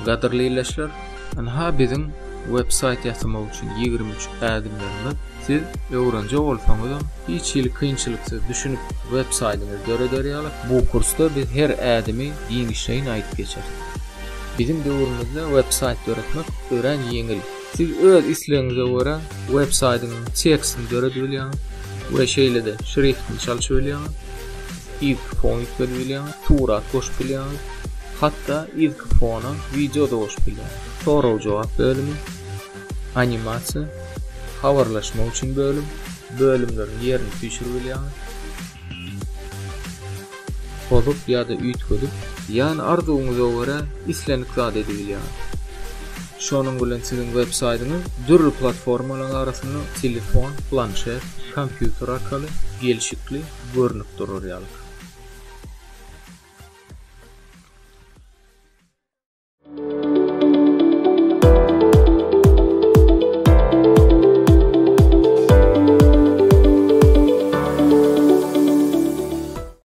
Gadyrly ýerleşler, anha bizim website ýasamak üçin 23 ädimlerimiz siz öwrenje bolsaňyz hiç ýyl kynçylyksy düşünüp websiteniňizi dörederiýalyk. Bu kursda biz her ädimi ýeňişleýin aýdyp geçer. Bizim döwrümizde website öğretmek ören ýeňil. Siz öz islegiňize görä websiteniň tekstini dörebilýäňiz we şeýle de şriftini çalyşyp bilýäňiz. İlk fon ýükleip bilýäňiz, turat goşup bilýäňiz. Hatta ilk fona video da goşup bilýäňiz. Soraw jogap bölümi, animasiýa, habarlaşma üçin bölümlerin yerini düşürüp bilýäňiz. Kodup ýa-da üýtgedip, ýani arzuwuňyza görä islenik zat edip bilýäňiz. Şonuň bilen sizin websiteniň dürli platformalar arasynda telefon, planşet, kompýuter arkaly gelişikli görnüp durýar.